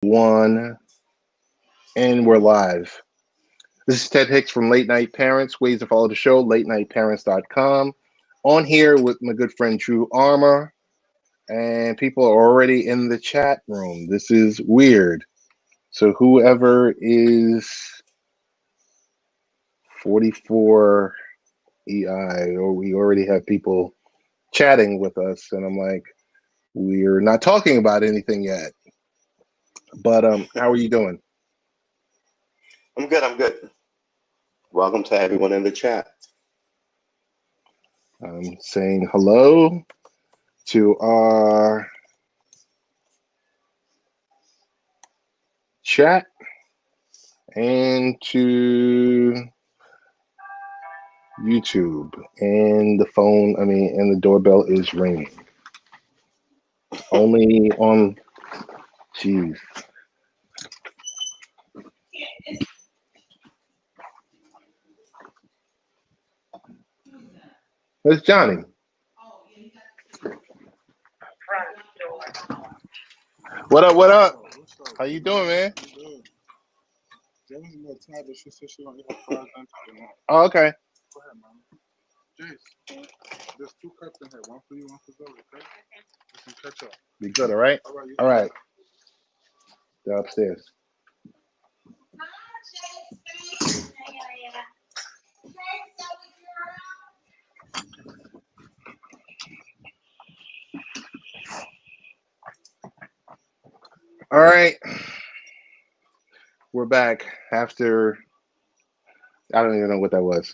One, and we're live. This is Ted Hicks from Late Night Parents. Ways to follow the show, latenightparents.com. On here with my good friend Drew Armour, and people are already in the chat room. This is weird. So whoever is 44 EI, or we already have people chatting with us, and I'm like, we're not talking about anything yet. But how are you doing? I'm good. Welcome to everyone in the chat. I'm saying hello to our chat and to YouTube. And and the doorbell is ringing. Only on, jeez. That's Johnny. What up? What up? How you doing, man? Oh, okay. Go ahead, man. Jace, there's 2 cups in here. One for you, one for Zoe, okay? Get some ketchup. Be good, all right? All right. They're upstairs. All right. We're back after, I don't even know what that was.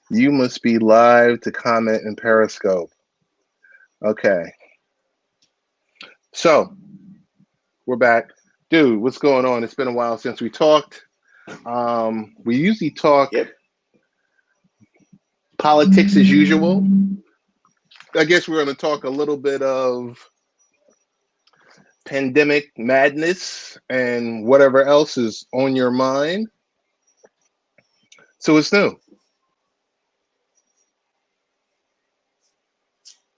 You must be live to comment in Periscope. Okay. So we're back. Dude, what's going on? It's been a while since we talked. We usually talk politics as usual. I guess we're going to talk a little bit of pandemic madness and whatever else is on your mind. So what's new?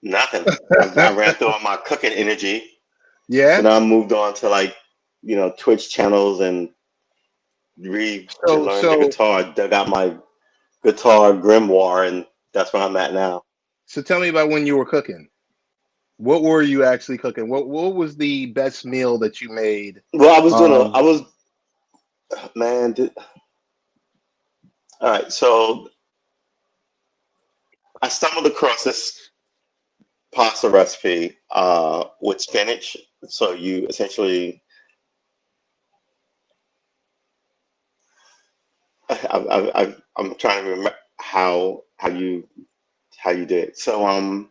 Nothing. I ran through all my cooking energy. Yeah. So now I moved on to Twitch channels and learned the guitar. Dug out my guitar grimoire, and that's where I'm at now. So tell me about when you were cooking. What were you actually cooking? What was the best meal that you made? Well, all right. So I stumbled across this pasta recipe with spinach. So you essentially, I'm trying to remember how you did it. So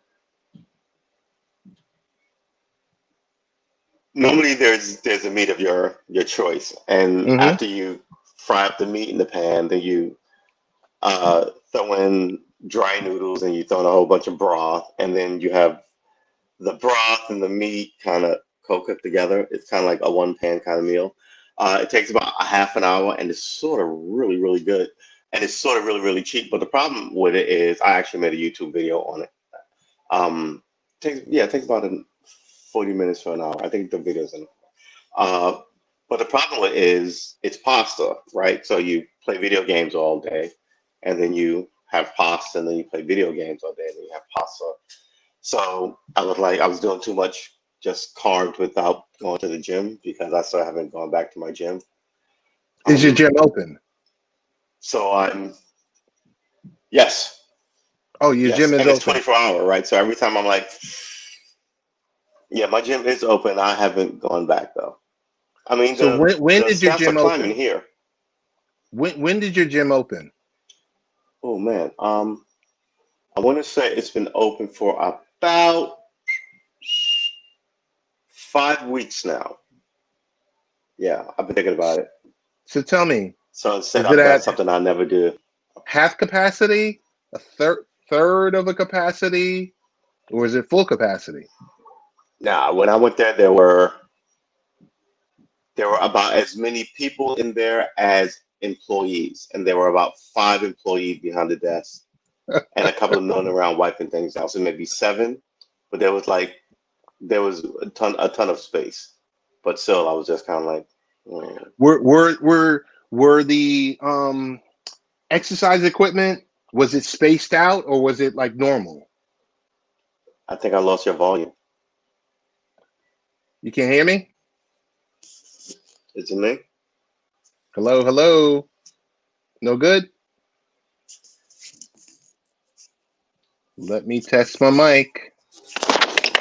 normally there's a meat of your choice, and after you fry up the meat in the pan, then you throw in dry noodles and you throw in a whole bunch of broth, and then you have the broth and the meat kind of co-cooked together. It's kind of like a one-pan kind of meal. It takes about a half an hour, and it's sort of really, really good, and it's sort of really, really cheap. But the problem with it is I actually made a YouTube video on it. It takes about 40 minutes to an hour. I think the video's in. But the problem with it is it's pasta, right? So you play video games all day, and then you have pasta, and then you play video games all day, and then you have pasta. So I was doing too much just carbs without going to the gym, because I still haven't gone back to my gym. Is your gym open? So yes. Oh, your gym is and it's open. 24-hour, right? So every time I'm like, yeah, my gym is open. I haven't gone back though. I mean, so when did your gym open? Here. When did your gym open? Oh man, I want to say it's been open for about 5 weeks now. Yeah, I've been thinking about it. So tell me. So that's something I never do. Half capacity, a third of a capacity, or is it full capacity? Nah, when I went there were about as many people in there as employees, and there were about 5 employees behind the desk, and a couple of milling around wiping things out. So maybe 7, but there was like there was a ton of space, but still, I was just kind of like, mm. Were the exercise equipment, was it spaced out or was it like normal? I think I lost your volume. You can't hear me? Is it me? Hello, hello. No good? Let me test my mic.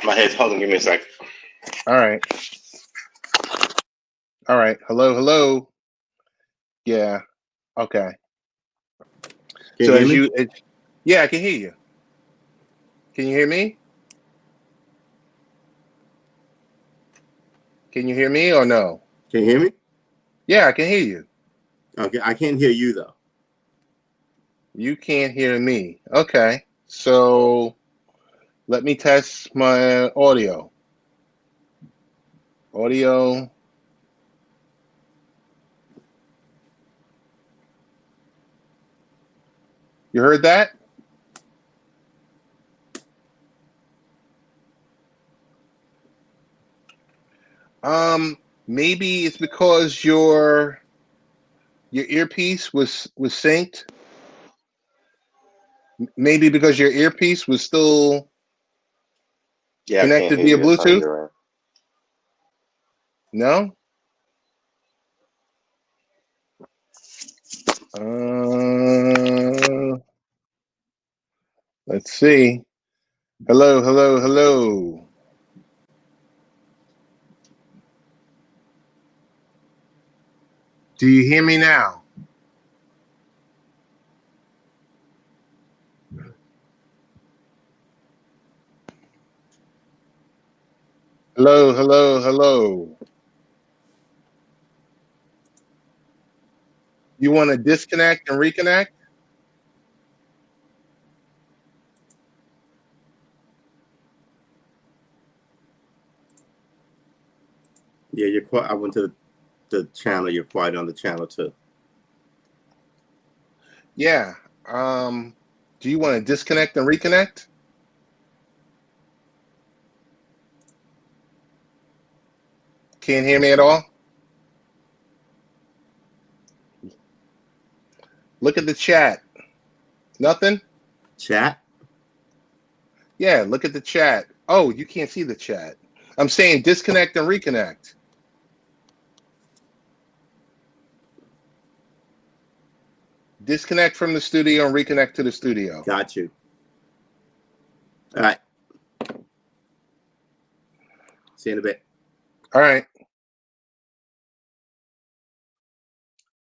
My head's holding. Give me a sec. All right. All right. Hello, hello. Yeah. Okay. Can So you hear me? yeah, I can hear you. Can you hear me? Can you hear me or no? Can you hear me? Yeah, I can hear you. Okay, I can't hear you though. You can't hear me. Okay. So let me test my audio. Audio. You heard that? Maybe it's because your earpiece was synced. Maybe because your earpiece was still Yeah, I can't connected hear via you. That's on Bluetooth. your end. No. Let's see. Hello, hello, hello. Do you hear me now? Hello, hello, hello. You want to disconnect and reconnect? Yeah, you're quiet. I went to the channel. You're quiet on the channel too. Yeah. Do you want to disconnect and reconnect? Can't hear me at all? Look at the chat. Nothing? Chat? Yeah, look at the chat. Oh, you can't see the chat. I'm saying disconnect and reconnect. Disconnect from the studio and reconnect to the studio. Got you. All right. See you in a bit. All right.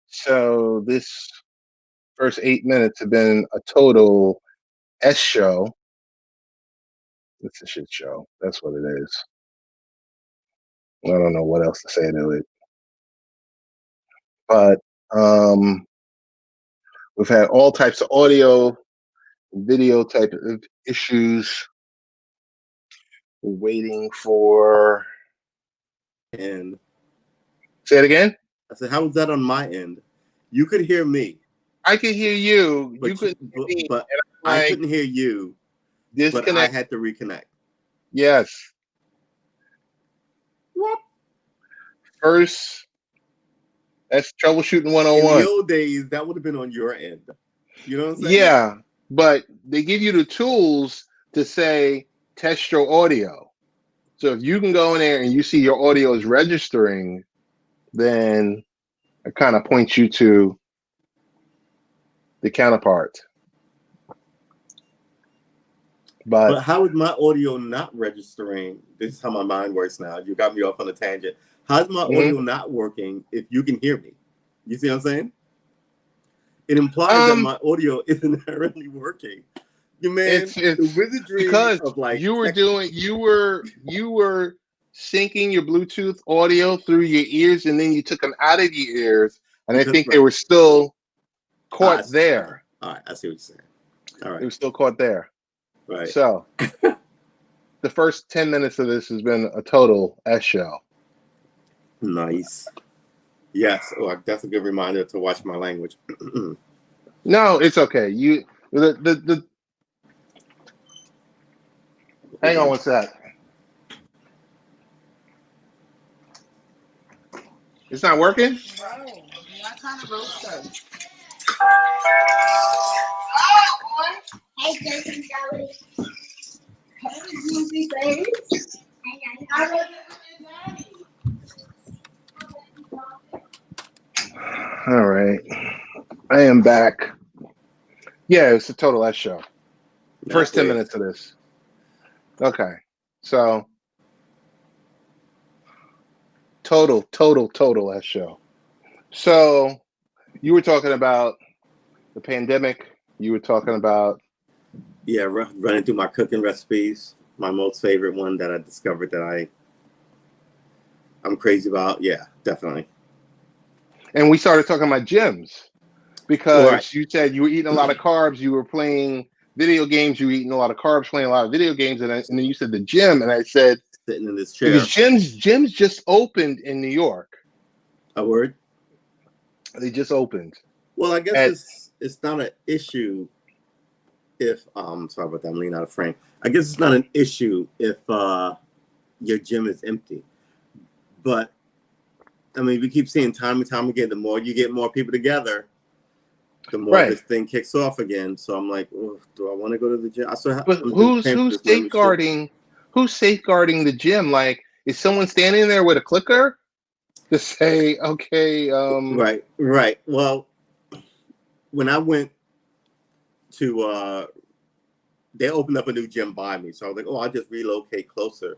So this first 8 minutes have been a total S show. It's a shit show. That's what it is. I don't know what else to say to it. But we've had all types of audio, video type of issues. We're waiting for. And Say it again. I said, "How was that on my end? You could hear me. I can hear you. But You couldn't hear me. but And I like, couldn't hear you. disconnect. But I had to reconnect. Yes. What? First, that's troubleshooting In 101. the old days, that would have been on your end. You know what I'm saying? Yeah, but they give you the tools to say test your audio. So if you can go in there and you see your audio is registering, then it kind of points you to the counterpart. But how is my audio not registering? This is how my mind works now. You got me off on a tangent. How's my audio not working if you can hear me? You see what I'm saying? It implies that my audio isn't inherently working. You man, it's the wizardry because of like you were syncing your Bluetooth audio through your ears, and then you took them out of your ears, and I think they were still caught there. Okay. All right, I see what you're saying. All right, they were still caught there. Right. So the first 10 minutes of this has been a total S show. Nice. Yes. Oh, that's a good reminder to watch my language. No, it's okay. Hang on one sec. It's not working? No, not trying to roast us. Hey, Jason, hey, Juicy baby. How was it All right. I am back. Yeah, it's a Total S show. First 10 minutes of this. Okay. So, total S show. So, you were talking about the pandemic. You were talking about... Yeah, running through my cooking recipes. My most favorite one that I discovered that I'm crazy about. Yeah, definitely. And we started talking about gyms because you said you were eating a lot of carbs. You were playing video games. You were eating a lot of carbs, playing a lot of video games. And then you said the gym. And I said... Sitting in this chair. Because gyms just opened in New York. A word? They just opened. Well, I guess it's not an issue if sorry about that, I'm leaning out of frame. I guess it's not an issue if your gym is empty. But I mean, we keep seeing time and time again, the more you get more people together, the more this thing kicks off again. So I'm like, oh, do I want to go to the gym? But who's safeguarding? Who's safeguarding the gym? Like, is someone standing there with a clicker to say, okay? Right. Well, when I went to, they opened up a new gym by me, so I was like, oh, I'll just relocate closer.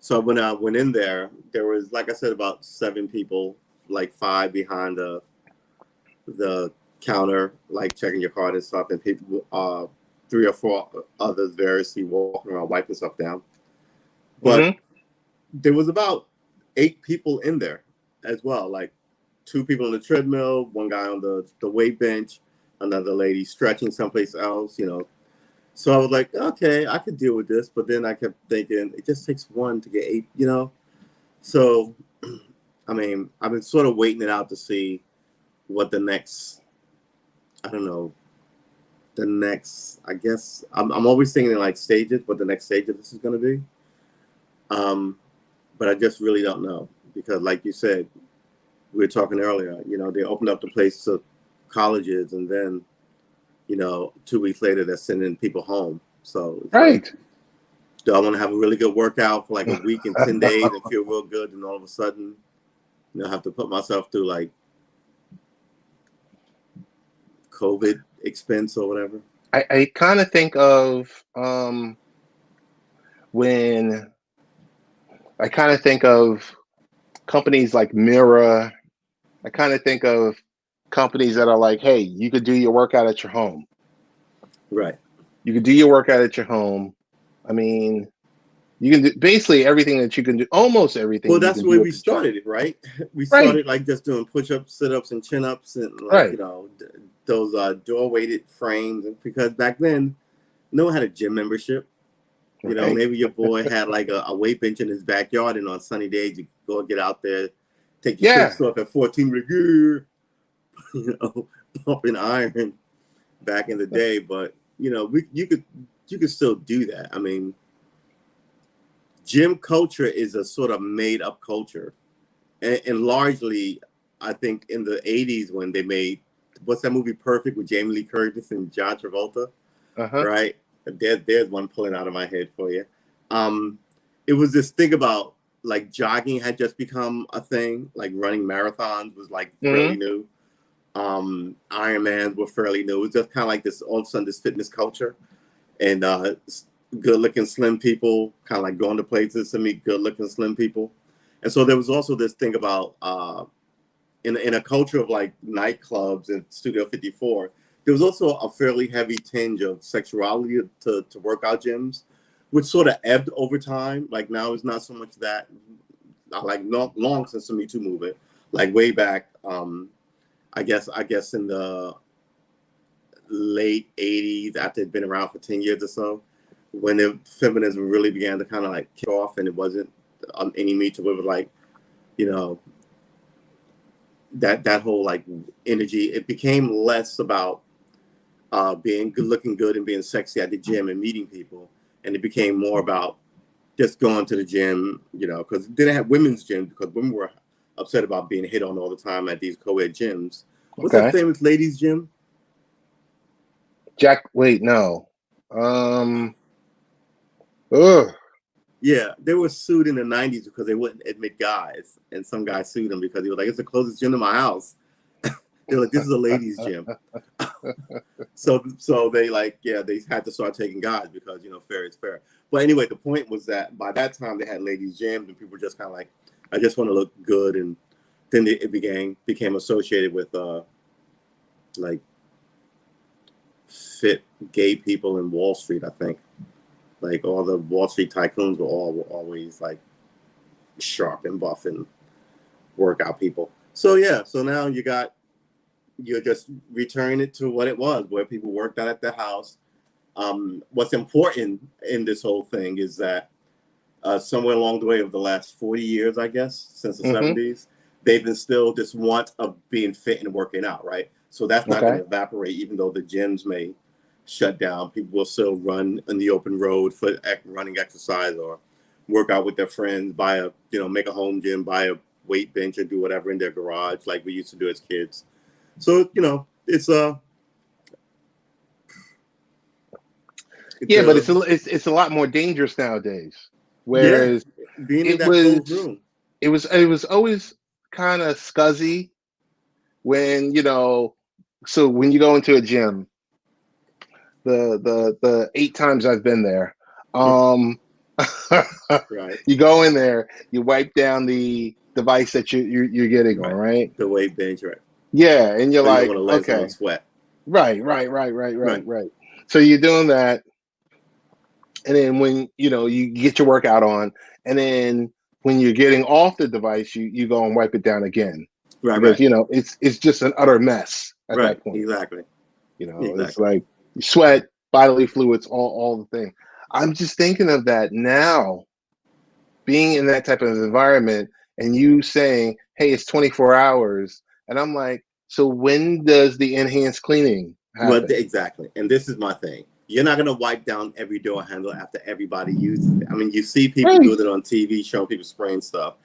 So when I went in there was, like I said, about 7 people, like 5 behind the counter, like checking your card and stuff, and people, 3 or 4 others variously walking around wiping stuff down. But there was about 8 people in there as well, like 2 people on the treadmill, 1 guy on the weight bench, another lady stretching someplace else, you know. So I was like, okay, I could deal with this. But then I kept thinking, it just takes 1 to get 8, you know. So, I mean, I've been sort of waiting it out to see what the next, I don't know, I guess, I'm always thinking in like stages, what the next stage of this is going to be. But I just really don't know. Because like you said, we were talking earlier, you know, they opened up the place to colleges, and then, you know, 2 weeks later, they're sending people home. So, like, do I want to have a really good workout for like a week and 10 days and feel real good, and all of a sudden, you know, have to put myself through like COVID expense or whatever? I kind of think of companies like Mira. I kind of think of companies that are like, hey, you could do your workout at your home. Right. You could do your workout at your home. I mean, you can do basically everything that you can do, almost everything. Well, that's where we started it, right? We started like just doing push-ups, sit-ups, and chin-ups, and like, you know, those door-weighted frames. Because back then, no one had a gym membership. You know, maybe your boy had like a weight bench in his backyard, and on sunny days, you go get out there, take your shirts off at 14 degree, you know, pumping iron back in the day. But, you know, you could still do that. I mean, gym culture is a sort of made up culture. And largely, I think in the 80s when they made, what's that movie Perfect with Jamie Lee Curtis and John Travolta? Right? There's one pulling out of my head for you. It was this thing about like jogging had just become a thing, like running marathons was like fairly new. Ironmans were fairly new. It was just kind of like this, all of a sudden, this fitness culture. And good-looking slim people kind of like going to places to meet good-looking slim people. And so there was also this thing about in a culture of like nightclubs and Studio 54, there was also a fairly heavy tinge of sexuality to workout gyms, which sort of ebbed over time. Like now it's not so much that, like long since the Me Too movement, like way back, I guess in the late 80s, after it'd been around for 10 years or so, when the feminism really began to kind of like kick off, and it wasn't any Me Too, it was like, you know, that whole like energy, it became less about being good, looking good and being sexy at the gym and meeting people. And it became more about just going to the gym, you know, because they didn't have women's gym because women were upset about being hit on all the time at these co-ed gyms. What's Okay. that famous ladies gym? Wait, no. Ugh. Yeah, they were sued in the 90s because they wouldn't admit guys, and some guy sued them because he was like, "It's the closest gym to my house." They're like, "This is a ladies' gym." so they they had to start taking guys because fair is fair. But anyway, the point was that by that time they had ladies' gyms, and people were just kind of like, "I just want to look good," and then it became associated with like fit gay people in Wall Street, I think. Like all the Wall Street tycoons were always like sharp and buff and workout people. So yeah, so now you're just returning it to what it was, where people worked out at the house. What's important in this whole thing is that somewhere along the way of the last 40 years, I guess, since the 70s, they've instilled this want of being fit and working out, right? So that's not going to evaporate, even though the gyms may shut down. People will still run in the open road for running exercise or work out with their friends, make a home gym, buy a weight bench and do whatever in their garage like we used to do as kids. So, it's but it's a lot more dangerous nowadays. Whereas being in that closed room, it was always kind of scuzzy when so when you go into a gym, the 8 times I've been there, right. You go in there, you wipe down the device that you're getting on, right? The weight bench, right? Yeah, and you're like, you don't want to let okay, sweat. Right. So you're doing that, and then when you get your workout on, and then when you're getting off the device, you go and wipe it down again, because it's just an utter mess at that point. Exactly. It's like you sweat, bodily fluids, all the thing. I'm just thinking of that now, being in that type of environment, and you saying, "Hey, it's 24 hours," and I'm like, so when does the enhanced cleaning happen? Well, exactly. And this is my thing. You're not going to wipe down every door handle after everybody uses it. I mean, you see people do it on TV, showing people spraying stuff,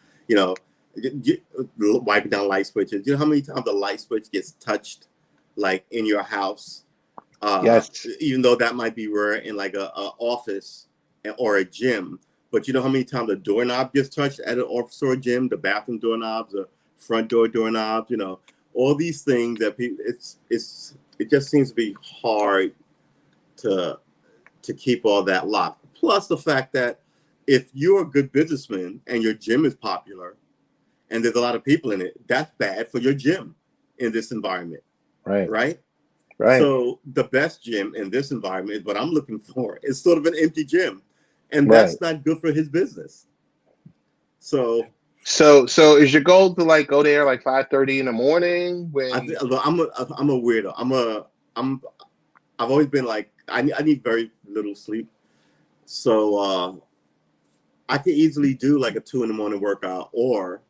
wiping down light switches. You know how many times the light switch gets touched, like in your house? Yes. Even though that might be rare in like a office or a gym. But you know how many times the doorknob gets touched at an office or a gym? The bathroom doorknobs, the front door doorknobs, all these things that people, it just seems to be hard to keep all that locked. Plus the fact that if you're a good businessman and your gym is popular and there's a lot of people in it, that's bad for your gym in this environment. Right. So the best gym in this environment is what I'm looking for. It's sort of an empty gym, and that's not good for his business. So is your goal to like go there like 5:30 in the morning? When I'm a weirdo. I've always been like I need very little sleep, so I could easily do like a 2 a.m. workout or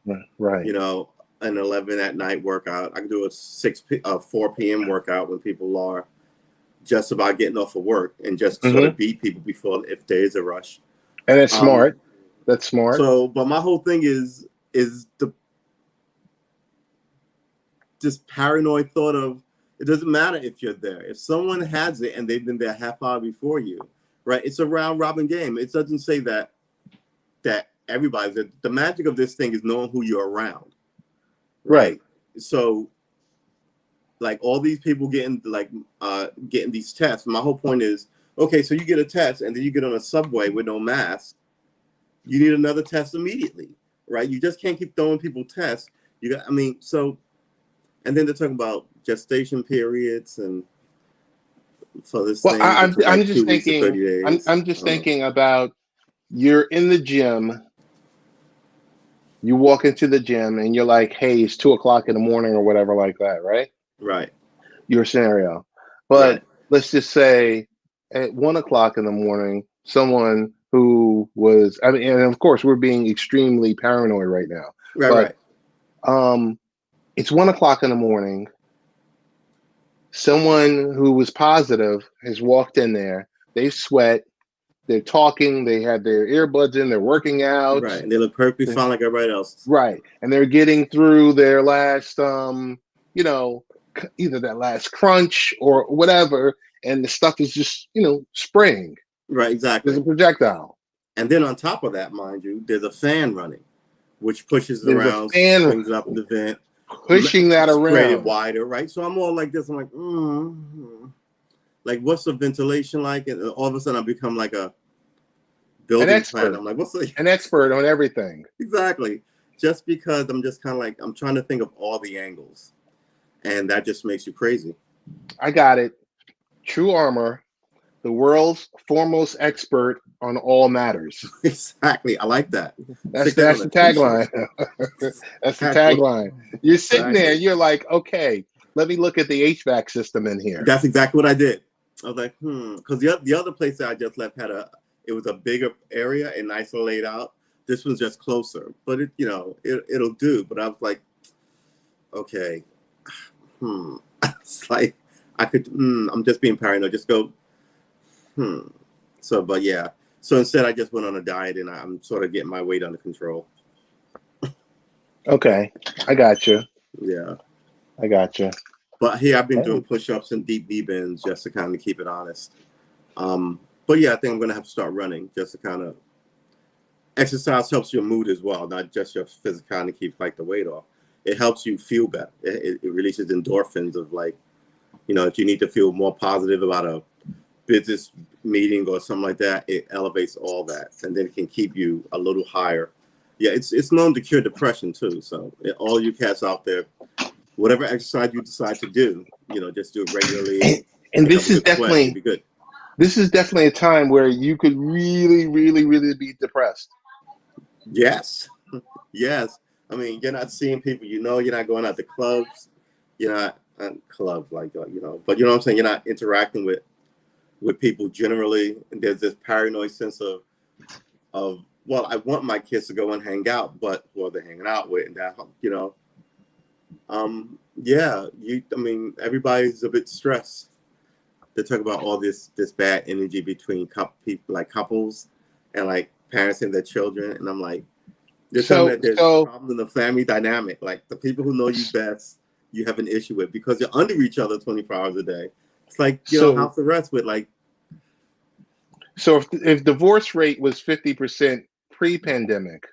an 11 at night workout. I can do a 4 p.m. workout when people are just about getting off of work and just sort of beat people before if there is a rush. And it's smart. That's smart. So, but my whole thing is this paranoid thought of it doesn't matter if you're there. If someone has it and they've been there a half hour before you, right? It's a round robin game. It doesn't say that everybody's there. The magic of this thing is knowing who you're around. Right. So like all these people getting these tests. My whole point is, okay, so you get a test and then you get on a subway with no mask. You need another test immediately, right? You just can't keep throwing people tests. And then they're talking about gestation periods and for this thing. I'm just thinking. I'm just thinking about you're in the gym. You walk into the gym and you're like, "Hey, it's 2:00 in the morning or whatever like that," right? Right. Your scenario, but let's just say at 1:00 in the morning, someone who was, and of course we're being extremely paranoid right now. Right. It's 1:00 in the morning. Someone who was positive has walked in there. They sweat. They're talking. They have their earbuds in. They're working out. Right, and they look perfectly fine like everybody else. Right, and they're getting through their last, you know, either that last crunch or whatever, and the stuff is just, you know, spraying. Right, exactly. There's a projectile. And then on top of that, mind you, there's a fan running, which pushes it There's around, a fan swings it up in the vent, pushing that spread it around. wider, right? So I'm all like this. I'm like, like, what's the ventilation like? And all of a sudden, I become like a building planner. I'm like, what's an expert on everything? Exactly. Just because I'm just kind of like, I'm trying to think of all the angles, and that just makes you crazy. I got it. True Armor, the world's foremost expert on all matters. Exactly. I like that. That's the tagline. That's the tagline. You're sitting there, you're like, okay, let me look at the HVAC system in here. That's exactly what I did. I was like, because the other place that I just left had it was a bigger area and nicer laid out. This one's just closer, but it, you know, it'll do. But I was like, okay, it's like I could. I'm just being paranoid. Just go. So, but yeah. So instead, I just went on a diet, and I'm sort of getting my weight under control. Okay, I got you. Yeah, I got you. But here I've been doing push-ups and deep knee bends just to kind of keep it honest. But yeah, I think I'm gonna have to start running just to kind of. Exercise helps your mood as well, not just your physicality to keep like the weight off. It helps you feel better. It releases endorphins of like, you know, if you need to feel more positive about a business meeting or something like that, it elevates all that, and then it can keep you a little higher. Yeah, it's known to cure depression too. So all you cats out there, whatever exercise you decide to do, you know, just do it regularly. And this is definitely be good. This is definitely a time where you could really, really, really be depressed. Yes. Yes. I mean, you're not seeing people, you know, you're not going out to clubs. You're not clubs like, you know, but you know what I'm saying? You're not interacting with people generally. And there's this paranoid sense of, well, I want my kids to go and hang out, but who are they hanging out with? And that, you know, yeah, I mean, everybody's a bit stressed. They talk about all this bad energy between people, like couples and like parents and their children. And I'm like, there's problems in the family dynamic. Like the people who know you best, you have an issue with because you're under each other 24 hours a day. It's like, you know, house arrest with like. So if divorce rate was 50% pre-pandemic,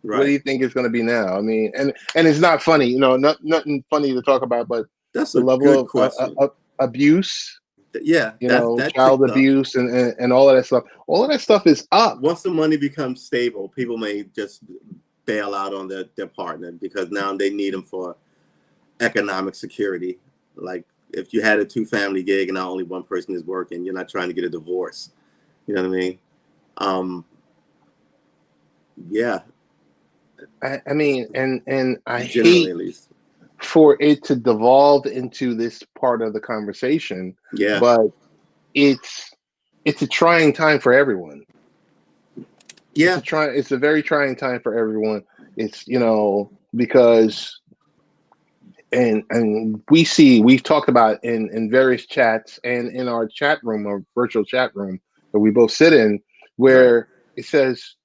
right, what do you think it's going to be now? I mean, and it's not funny, you know, nothing funny to talk about, but that's the level of abuse. Yeah, you know, child abuse and all of that stuff. All of that stuff is up. Once the money becomes stable, people may just bail out on their partner because now they need them for economic security. Like if you had a 2-family gig and now only one person is working, you're not trying to get a divorce. You know what I mean? Yeah. I mean, and I generally, hate at least, for it to devolve into this part of the conversation. Yeah. But it's a trying time for everyone. Yeah. It's a very trying time for everyone. It's, you know, because and we've talked about in various chats and in our chat room or virtual chat room that we both sit in, where it says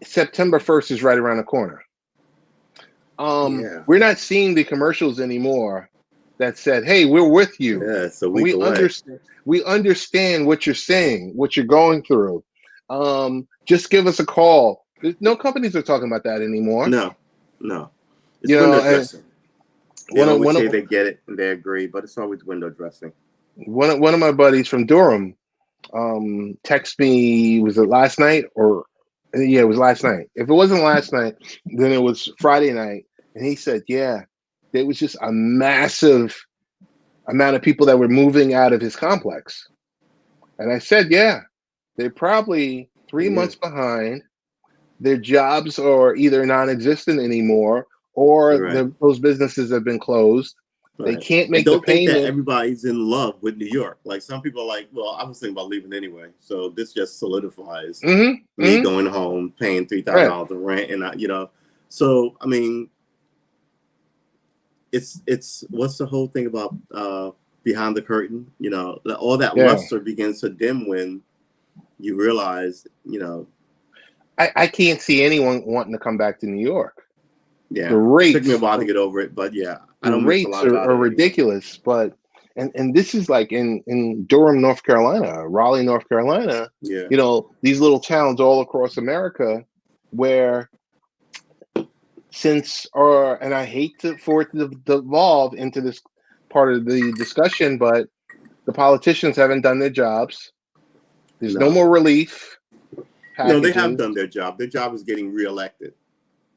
September 1st is right around the corner. We're not seeing the commercials anymore that said, "Hey, we're with you." Yeah, it's a week away. We understand what you're saying, what you're going through. Just give us a call. No companies are talking about that anymore. No. It's window dressing. They always say they get it and they agree, but it's always window dressing. One of my buddies from Durham text me. Was it last night or? Yeah, it was last night. If it wasn't last night, then it was Friday night. And he said, yeah, there was just a massive amount of people that were moving out of his complex. And I said, yeah, they're probably 3 months behind. Their jobs are either non-existent anymore or those businesses have been closed. They can't make the payment. Don't think that everybody's in love with New York. Like some people are like, well, I was thinking about leaving anyway. So this just solidifies me going home, paying $3,000 in rent, and you know. So I mean, it's what's the whole thing about behind the curtain? You know, all that luster begins to dim when you realize, you know. I can't see anyone wanting to come back to New York. Yeah, The rates, it took me a while to get over it, but yeah, I the don't miss a rates lot about are it anymore. ridiculous. But and this is like in Durham, North Carolina, Raleigh, North Carolina. Yeah, You know, these little towns all across America where and I hate for it to devolve into this part of the discussion, but the politicians haven't done their jobs. There's no more relief packages. No, they have done their job. Their job is getting reelected.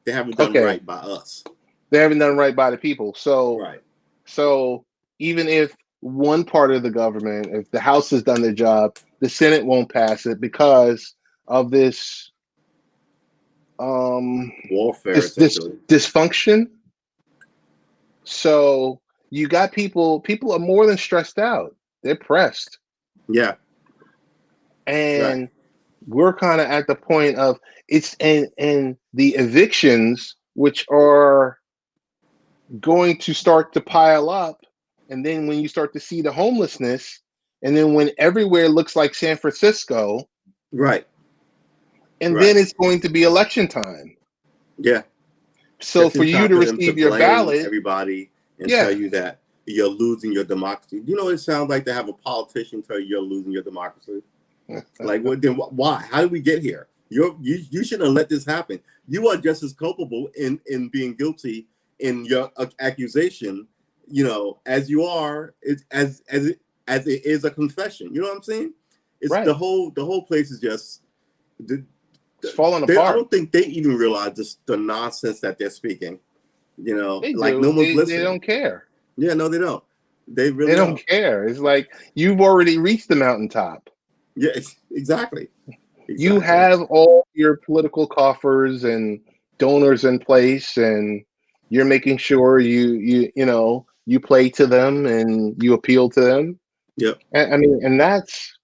They haven't done Okay. right by us. They haven't done right by the people. So, right. So even if one part of the government, if the House has done their job, the Senate won't pass it because of this warfare, this essentially. dysfunction. So you got people are more than stressed out. They're pressed. Yeah. And right. We're kind of at the point of it's and the evictions, which are going to start to pile up. And then when you start to see the homelessness, and then when everywhere looks like San Francisco, right. And then it's going to be election time. Yeah. So for you to receive your ballot, everybody and tell you that you're losing your democracy. You know what it sounds like to have a politician tell you you're losing your democracy? Like, well, then why? How did we get here? You shouldn't have let this happen. You are just as culpable in being guilty in your accusation, you know, as you are as it is a confession. You know what I'm saying? It's the whole place is just it's falling apart. I don't think they even realize the nonsense that they're speaking. You know, they like do. no one's listening. They don't care. Yeah, no, they don't. They really don't care. It's like you've already reached the mountaintop. Yes, exactly. You have all your political coffers and donors in place, and you're making sure you play to them and you appeal to them. Yep. I mean, and that's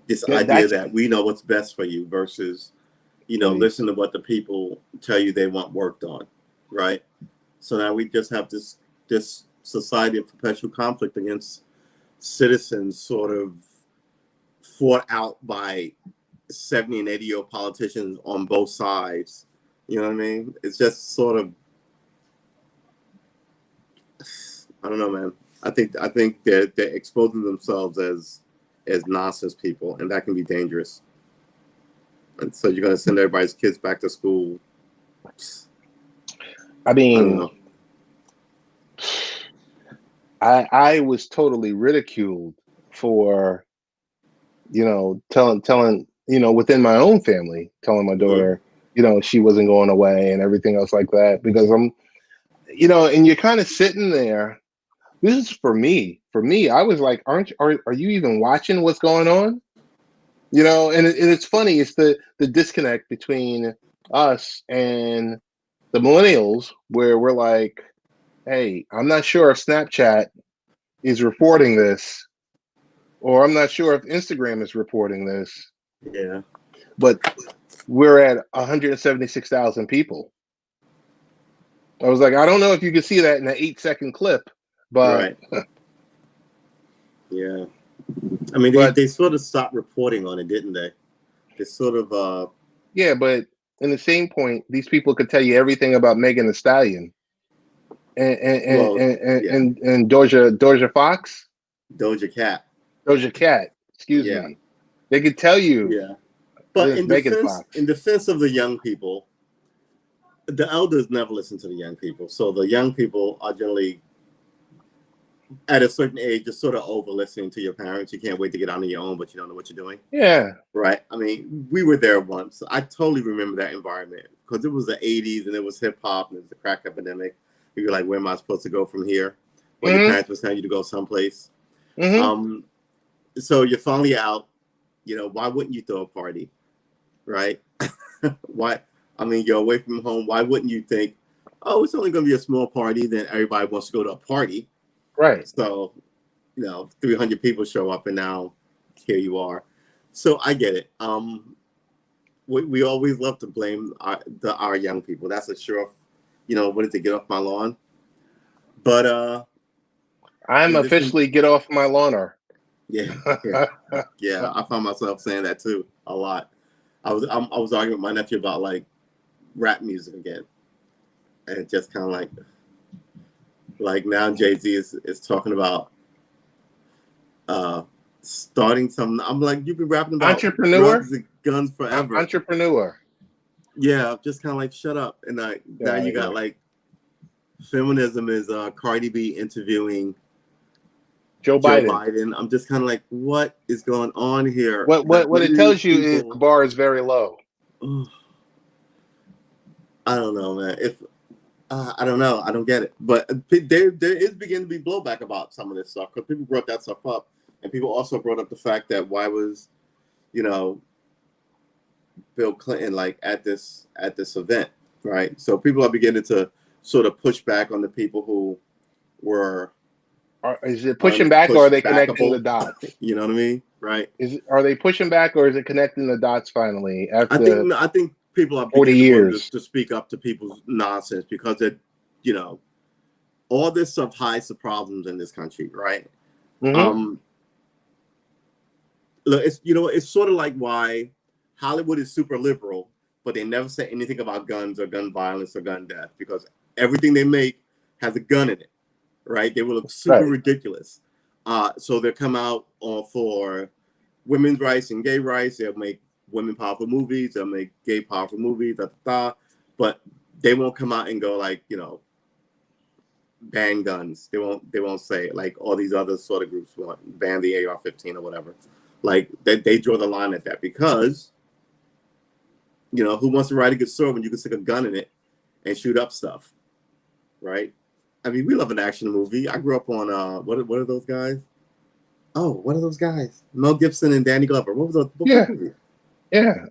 this idea that we know what's best for you versus, you know, listen to what the people tell you they want worked on, right? So now we just have this society of perpetual conflict against citizens, sort of fought out by 70 and 80-year-old politicians on both sides. You know what I mean? It's just sort of, I don't know, man. I think they're exposing themselves as nonsense people, and that can be dangerous. And so you're gonna send everybody's kids back to school. I mean, I was totally ridiculed for, you know, telling, you know, within my own family, telling my daughter, you know, she wasn't going away and everything else like that, because I'm, you know, and you're kind of sitting there. This is for me. For me, I was like, are you even watching what's going on? You know, and it's funny. It's the disconnect between us and the millennials, where we're like, hey, I'm not sure if Snapchat is reporting this, or I'm not sure if Instagram is reporting this. Yeah. But we're at 176,000 people. I was like, I don't know if you can see that in an 8-second clip, but yeah. I mean, they sort of stopped reporting on it, didn't they? They sort of yeah, but in the same point, these people could tell you everything about Megan Thee Stallion and Doja Fox, Doja Cat. Excuse me. They could tell you. Yeah, but in defense of the young people, the elders never listen to the young people. So the young people are generally, at a certain age, just sort of over listening to your parents. You can't wait to get on your own, but you don't know what you're doing. Yeah. Right. I mean, we were there once. I totally remember that environment because it was the 80s and it was hip hop and it was the crack epidemic. You were like, where am I supposed to go from here? Well, your parents were telling you to go someplace. So you're finally out. You know, why wouldn't you throw a party? Right. Why? I mean, you're away from home. Why wouldn't you think, oh, it's only going to be a small party, then everybody wants to go to a party. Right. So, you know, 300 people show up and now here you are. So I get it. We always love to blame our young people. That's a sure, you know, what is it, get off my lawn? But I'm officially get off my lawner. Yeah, yeah. I found myself saying that too a lot. I was arguing with my nephew about like rap music again, and it just kind of like now Jay-Z is talking about starting something. I'm like, you've been rapping about entrepreneur, drugs and guns forever. Entrepreneur. Yeah, just kind of like shut up. And now you got like feminism is Cardi B interviewing Joe Biden. I'm just kind of like, what is going on here? What it tells you is the bar is very low. I don't know, man. If I don't know, I don't get it. But there is beginning to be blowback about some of this stuff because people brought that stuff up, and people also brought up the fact that why was, Bill Clinton like at this event, right? So people are beginning to sort of push back on the people who were. Is it pushing back, or are they connecting the dots? You know what I mean, right? Are they pushing back, or is it connecting the dots finally? After I think people are 40 years to speak up to people's nonsense because it, all this stuff hides the problems in this country, right? Mm-hmm. Look, it's sort of like why Hollywood is super liberal, but they never say anything about guns or gun violence or gun death because everything they make has a gun in it. Right, they will look super ridiculous. So they'll come out for women's rights and gay rights. They'll make women powerful movies. They'll make gay powerful movies. But they won't come out and go like ban guns. They won't say like all these other sort of groups want ban the AR-15 or whatever. Like they draw the line at that because who wants to ride a good sword when you can stick a gun in it and shoot up stuff, right? I mean, we love an action movie. I grew up on what are those guys? Oh, what are those guys? Mel Gibson and Danny Glover. What was that movie? Yeah.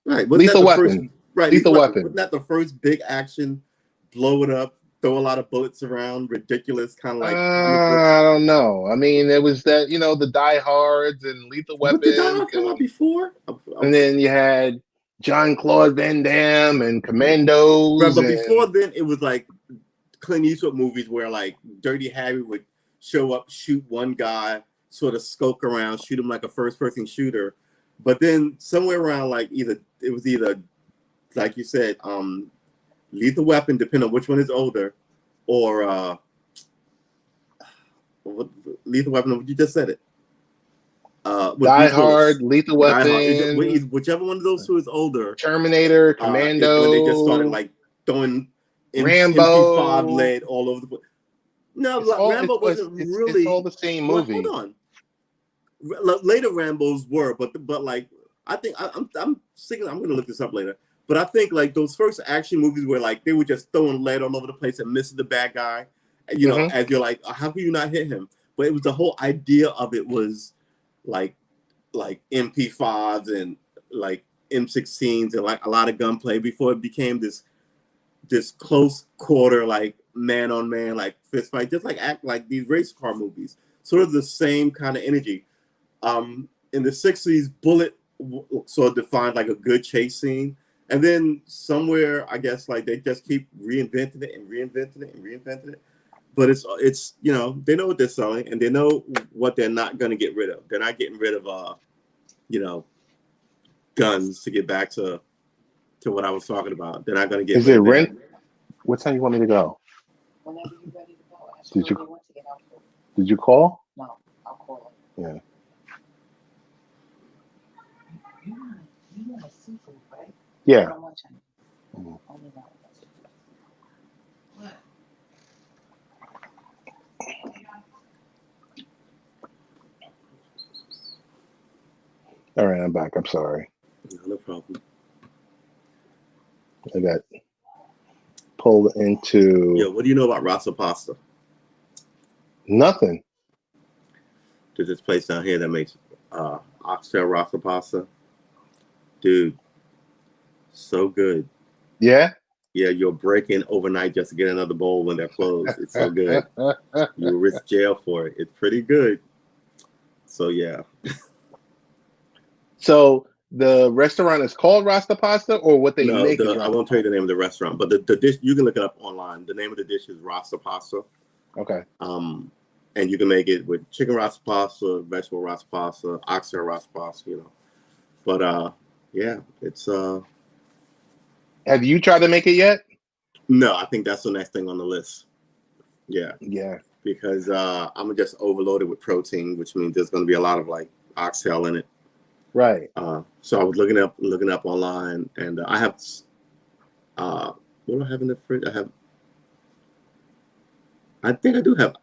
Right. Lethal Weapon. Lethal Weapon. Wasn't that the first big action? Blow it up, throw a lot of bullets around, ridiculous, kind of like. I don't know. I mean, it was that the Die Hards and Lethal Weapon. Did Die Hard come out before? And then you had Jean-Claude Van Damme and Commandos. Right, but before then, it was like Clint Eastwood movies where like Dirty Harry would show up, shoot one guy, sort of skulk around, shoot him like a first-person shooter. But then somewhere around like either like you said, Lethal Weapon, depending on which one is older, or Lethal Weapon. You just said it. Die Hard, Lethal Weapon, whichever one of those two is older. Terminator, Commando. When they just started like throwing Rambo, MP5 lead all over the place. No, Rambo wasn't really. It's all the same movie. Hold on. Later Rambos were, but like I think I'm going to look this up later. But I think like those first action movies where like they were just throwing lead all over the place and missing the bad guy, as you're like, how can you not hit him? But it was the whole idea of it was like MP5s and like M16s and like a lot of gunplay before it became this close quarter, like man on man, like fist fight, just like act like these race car movies, sort of the same kind of energy. In the 60s, Bullet sort of defined like a good chase scene. And then somewhere, I guess, like they just keep reinventing it. But it's they know what they're selling and they know what they're not going to get rid of. They're not getting rid of, guns to get back to what I was talking about. They're not going to get. Is it rent? What time you want me to go? Whenever you're ready to go. Did you call? No, I'll call it. Yeah. You want a seafood, right? Yeah. I don't want Chinese. Only that. What? All right, I'm back. I'm sorry. No problem. I got pulled into. Yeah, what do you know about Rasa Pasta? Nothing. There's this place down here that makes oxtail Rasa Pasta. Dude, so good. Yeah? Yeah, you'll break in overnight just to get another bowl when they're closed. It's so good. You'll risk jail for it. It's pretty good. So, yeah. So, the restaurant is called Rasa Pasta, or what they make? I won't tell you the name of the restaurant, but the dish, you can look it up online. The name of the dish is Rasa Pasta. Okay. and you can make it with chicken rasa pasta, vegetable rasa pasta, oxtail rasa pasta, you know. But yeah, it's Have you tried to make it yet? no, I think that's the next thing on the list. Yeah. Yeah. Because I'm just overloaded with protein, which means there's going to be a lot of like oxtail in it. Right. So I was looking up online, and I have what do I have in the fridge? I think I do have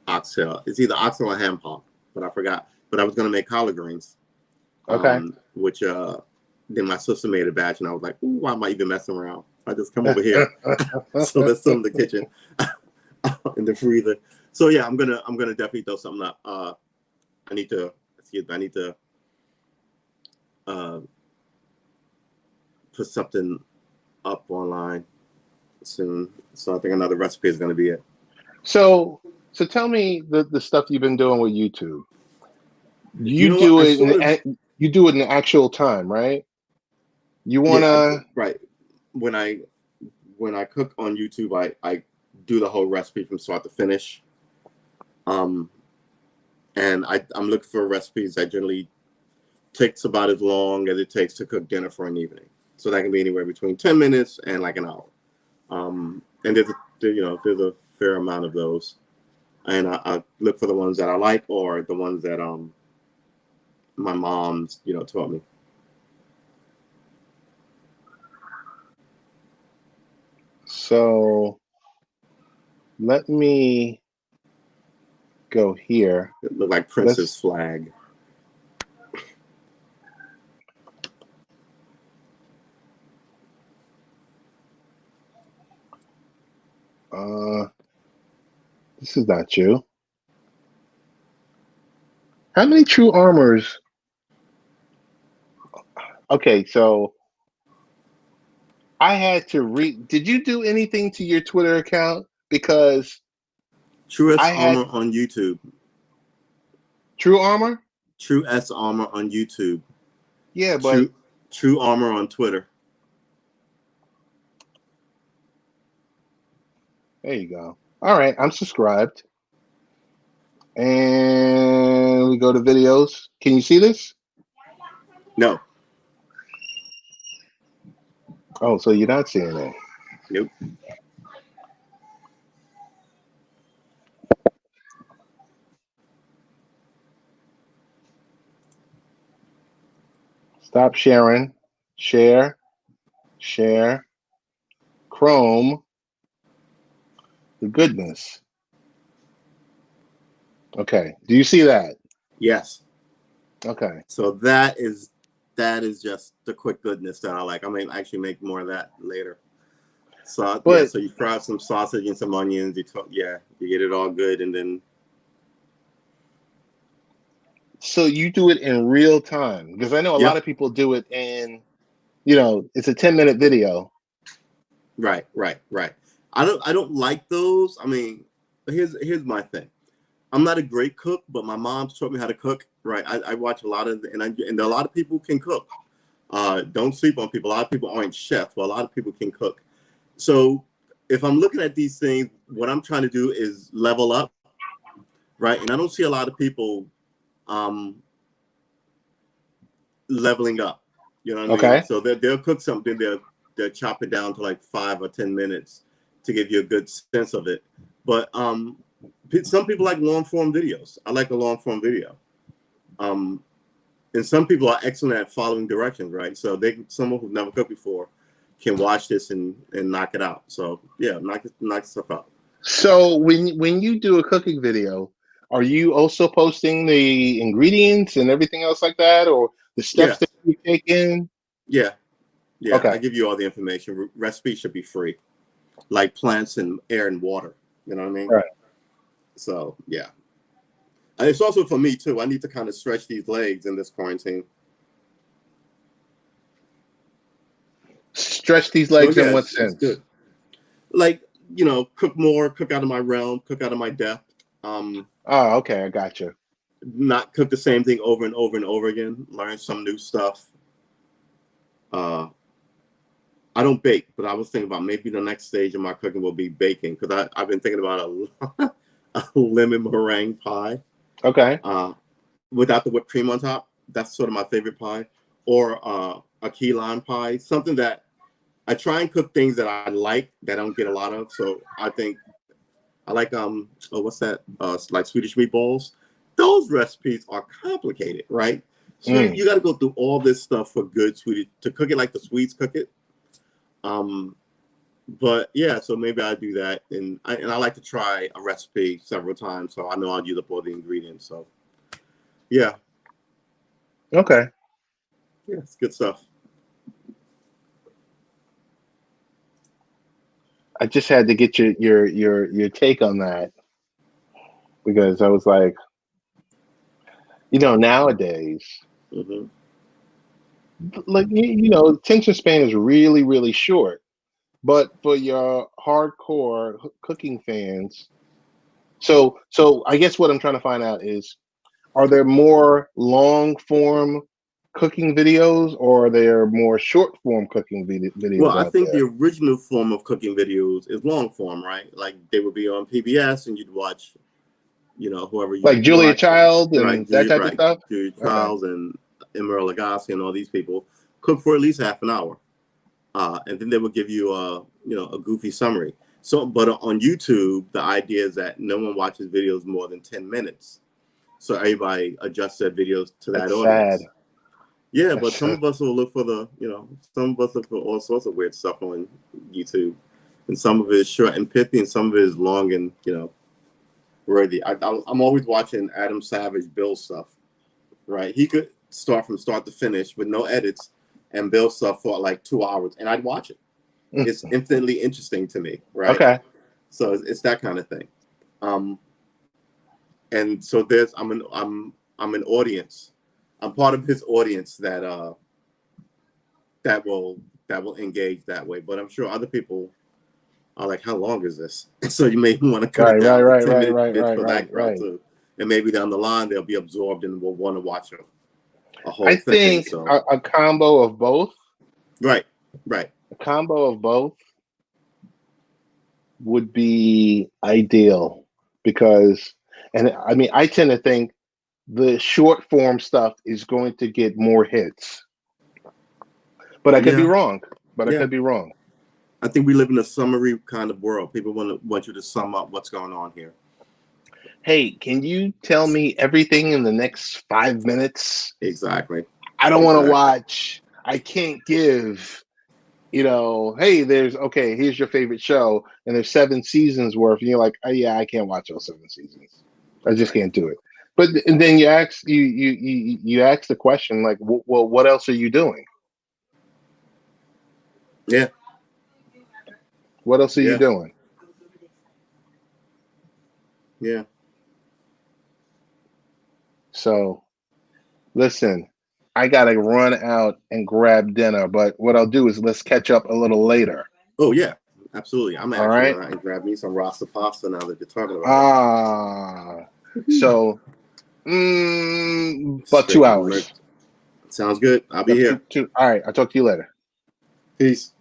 oxtail. It's either oxtail or ham hock, but I forgot. But I was going to make collard greens, Okay. which then my sister made a batch, and I was like, ooh, why am I even messing around? I just come over here. So that's still in the kitchen, in the freezer. So yeah, I'm gonna definitely throw something up. I need to put something up online soon. So I think another recipe is gonna be it. So tell me the stuff you've been doing with YouTube. You know what? You do it in actual time, right? You wanna right. When I cook on YouTube, I do the whole recipe from start to finish. And I'm looking for recipes that generally takes about as long as it takes to cook dinner for an evening. So that can be anywhere between 10 minutes and like an hour. And there's a fair amount of those. And I look for the ones that I like or the ones that my mom's taught me. So let me go here. It looked like Prince's flag. This is not you. How many true armors? Okay, so I had to read. Did you do anything to your Twitter account? Because True S Armor on YouTube. True Armor? True S Armor on YouTube. Yeah, but True Armor on Twitter. There you go. All right, I'm subscribed. And we go to videos. Can you see this? No. Oh, so you're not seeing it? Nope. Stop sharing. Share. Chrome. The goodness. Okay. Do you see that? Yes. Okay. So that is just the quick goodness that I like. I may actually make more of that later. So so you fry some sausage and some onions. You get it all good, and then. So you do it in real time, because I know a lot of people do it in, it's a 10-minute video. Right. I don't like those. I mean, here's my thing. I'm not a great cook, but my mom taught me how to cook. Right. I watch a lot of and a lot of people can cook. Don't sleep on people. A lot of people aren't chefs, but a lot of people can cook. So if I'm looking at these things, what I'm trying to do is level up. Right. And I don't see a lot of people leveling up. You know what I mean? So they'll cook something, they'll chop it down to like 5 or 10 minutes to give you a good sense of it. But some people like long form videos. I like a long form video. And some people are excellent at following directions, right? So someone who's never cooked before can watch this and knock it out. So yeah, knock stuff out. So when you do a cooking video, are you also posting the ingredients and everything else like that, or the steps that you take in? Yeah. Okay. I give you all the information. Recipes should be free, like plants and air and water. You know what I mean? Right. So yeah. And it's also for me too. I need to kind of stretch these legs in this quarantine. Stretch these legs in what sense? Good. Like, cook more, cook out of my realm, cook out of my depth. Okay, I got you. Not cook the same thing over and over and over again. Learn some new stuff. I don't bake, but I was thinking about maybe the next stage of my cooking will be baking, because I've been thinking about a lemon meringue pie. Okay. Without the whipped cream on top. That's sort of my favorite pie. Or a key lime pie. Something that I try and cook things that I like that I don't get a lot of. So I think I like what's that? Like Swedish meatballs. Those recipes are complicated, right? So you got to go through all this stuff for good Swedish to cook it like the Swedes cook it. But yeah, so maybe I do that, and I like to try a recipe several times, so I know I'll use up all the ingredients. So yeah, okay, yeah, it's good stuff. I just had to get your take on that because I was like, nowadays, like attention span is really really short. But for your hardcore cooking fans, so I guess what I'm trying to find out is, are there more long form cooking videos or are there more short form cooking videos Well, I out think there? the original form of cooking videos is long form, right? Like they would be on PBS and you'd watch, whoever you Like Julia watch, Child and right? that type of stuff? Julia Okay. Childs and Emeril Lagasse and all these people cook for at least half an hour. And then they would give you a goofy summary. So, but on YouTube, the idea is that no one watches videos more than 10 minutes. So everybody adjusts their videos to that That's audience. sad. Yeah, That's but some sad. of us will look for some of us look for all sorts of weird stuff on YouTube. And some of it is short and pithy and some of it is long and, worthy. I'm always watching Adam Savage build stuff, right? He could start from start to finish with no edits and build stuff for like 2 hours, and I'd watch it. It's infinitely interesting to me, right? Okay. So it's that kind of thing. And so I'm an audience. I'm part of his audience that will engage that way. But I'm sure other people are like, how long is this? So you may want to cut it down to 10-minute bits for that crowd too. And maybe down the line they'll be absorbed and will want to watch a whole thing. I think a combo of both. Right. A combo of both would be ideal because, and I mean, I tend to think the short form stuff is going to get more hits. But I could be wrong. I could be wrong. I think we live in a summary kind of world. People want you to sum up what's going on here. Hey, can you tell me everything in the next 5 minutes? Exactly. I don't want to watch. I can't give, hey, here's your favorite show, and there's 7 seasons worth, and you're like, oh yeah, I can't watch those 7 seasons. I just can't do it. But and then you ask the question like, well, what else are you doing? Yeah. What else are you doing? Yeah. So, listen, I gotta run out and grab dinner, but what I'll do is let's catch up a little later. Oh yeah, absolutely. I'm actually going to grab me some Rasa Pasta now that you're talking about it. So, about 2 hours. Sounds good. I'll be here. All right, I'll talk to you later. Peace.